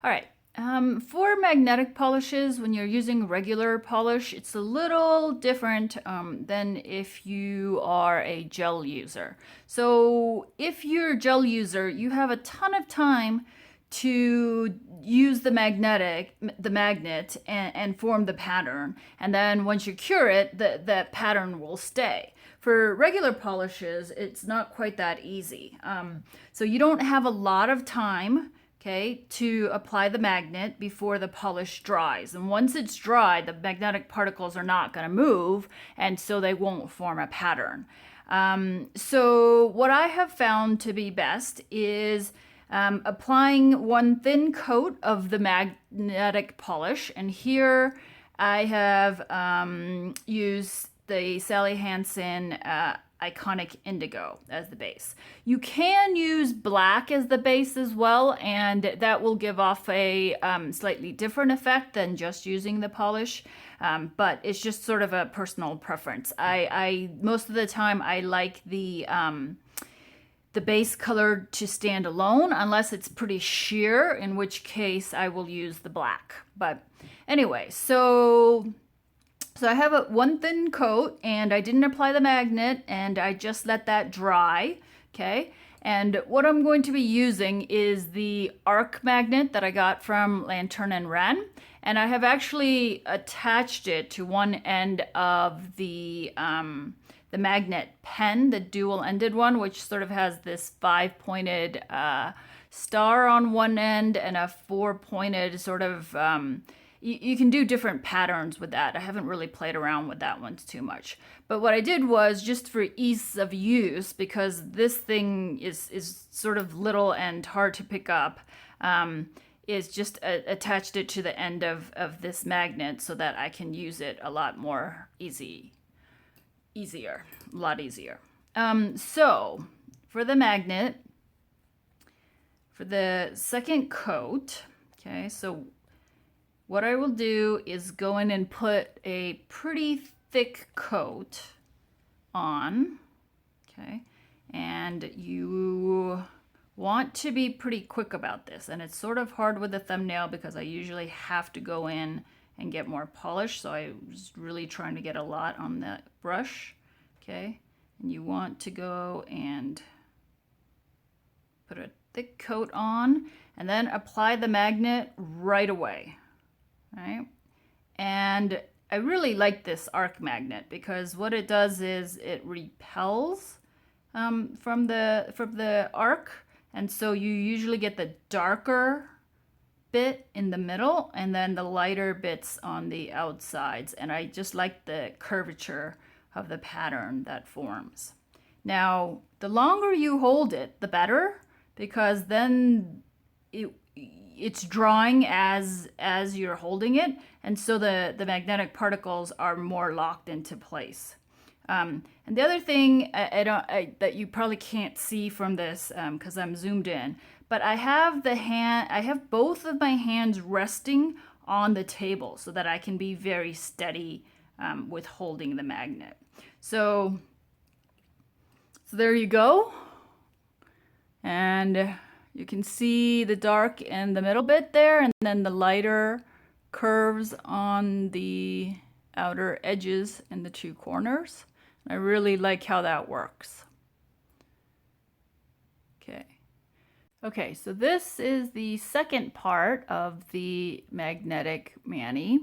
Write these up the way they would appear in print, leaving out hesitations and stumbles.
All right. For magnetic polishes, when you're using regular polish, it's a little different than if you are a gel user. So if you're a gel user, you have a ton of time to use the magnet and form the pattern. And then once you cure it, that pattern will stay. For regular polishes, it's not quite that easy. So you don't have a lot of time, okay, to apply the magnet before the polish dries. And once it's dry, the magnetic particles are not going to move, and so they won't form a pattern. So what I have found to be best is applying one thin coat of the magnetic polish. And here I have used the Sally Hansen Iconic Indigo as the base. You can use black as the base as well, and that will give off a slightly different effect than just using the polish, but it's just sort of a personal preference. I most of the time I like the base color to stand alone, unless it's pretty sheer, in which case I will use the black. But anyway, so I have one thin coat, and I didn't apply the magnet, and I just let that dry, okay? And what I'm going to be using is the arc magnet that I got from Lantern and Wren, and I have actually attached it to one end of the magnet pen, the dual-ended one, which sort of has this 5-pointed star on one end and a 4-pointed sort of you can do different patterns with that. I haven't really played around with that one too much. But what I did was, just for ease of use, because this thing is sort of little and hard to pick up, is just attached it to the end of this magnet so that I can use it a lot more easier. So for the magnet, for the second coat, okay, so what I will do is go in and put a pretty thick coat on, okay? And you want to be pretty quick about this. And it's sort of hard with the thumbnail because I usually have to go in and get more polish. So I was really trying to get a lot on that brush, okay? And you want to go and put a thick coat on and then apply the magnet right away. Right? And I really like this arc magnet because what it does is it repels from the arc, and so you usually get the darker bit in the middle and then the lighter bits on the outsides, and I just like the curvature of the pattern that forms. Now, the longer you hold it, the better, because then it's drawing as you're holding it, and so the magnetic particles are more locked into place. And the other thing that you probably can't see from this because I'm zoomed in, but I have both of my hands resting on the table so that I can be very steady with holding the magnet. So there you go, and you can see the dark in the middle bit there, and then the lighter curves on the outer edges and the two corners. I really like how that works. Okay, so this is the second part of the magnetic mani.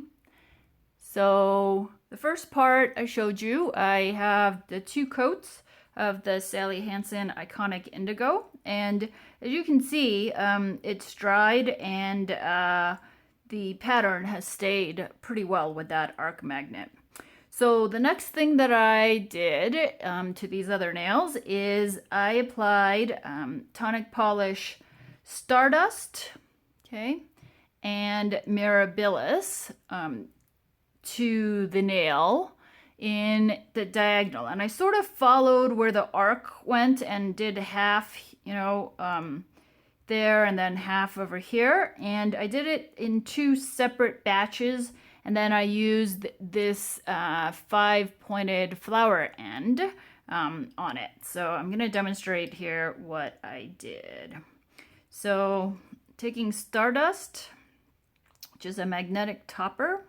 So the first part I showed you, I have the two coats of the Sally Hansen Iconic Indigo, and as you can see, it's dried, and the pattern has stayed pretty well with that arc magnet. So the next thing that I did to these other nails is I applied Tonic Polish Stardust, okay, and Mirabilis to the nail in the diagonal, and I sort of followed where the arc went and did half, there and then half over here, and I did it in two separate batches, and then I used this 5-pointed flower end on it. So I'm going to demonstrate here what I did. So taking Stardust, which is a magnetic topper,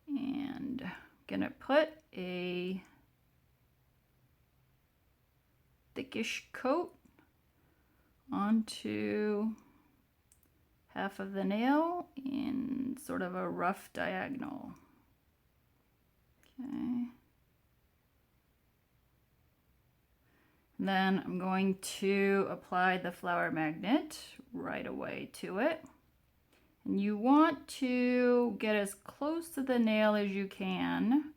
and gonna put a thickish coat onto half of the nail in sort of a rough diagonal. Okay. Then I'm going to apply the flower magnet right away to it. And you want to get as close to the nail as you can.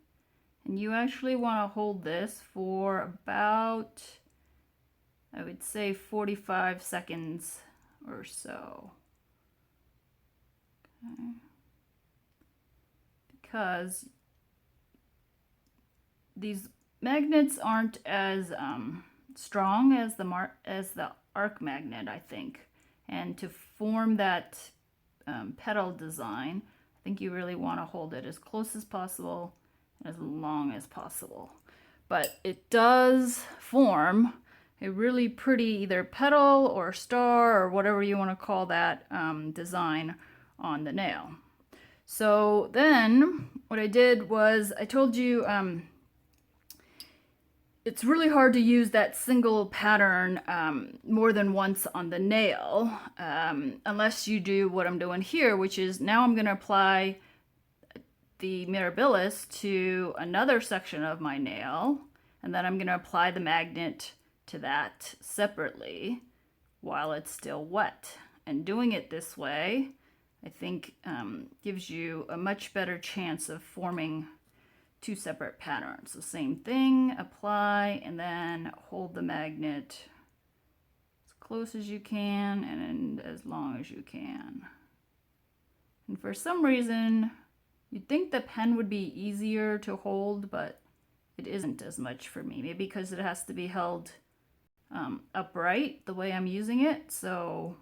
And you actually want to hold this for about, I would say, 45 seconds or so. Okay. Because these magnets aren't as strong as the arc magnet, I think. And to form that petal design, I think you really want to hold it as close as possible and as long as possible. But it does form a really pretty either petal or star or whatever you want to call that design on the nail. So then what I did was I told you it's really hard to use that single pattern more than once on the nail, unless you do what I'm doing here, which is now I'm going to apply the Mirabilis to another section of my nail, and then I'm going to apply the magnet to that separately while it's still wet. And doing it this way, I think gives you a much better chance of forming two separate patterns. So same thing, apply, and then hold the magnet as close as you can and as long as you can. And for some reason, you'd think the pen would be easier to hold, but it isn't as much for me. Maybe because it has to be held upright the way I'm using it, so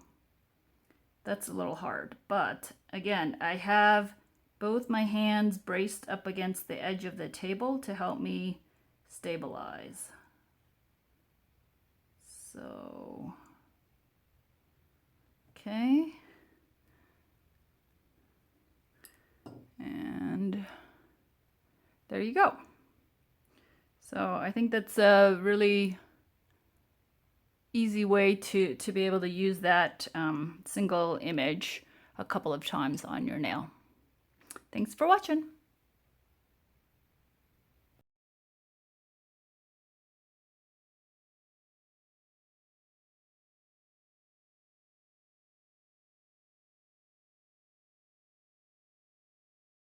that's a little hard. But again, I have both my hands braced up against the edge of the table to help me stabilize. So, okay. And there you go. So I think that's a really easy way to be able to use that single image a couple of times on your nail. Thanks for watching.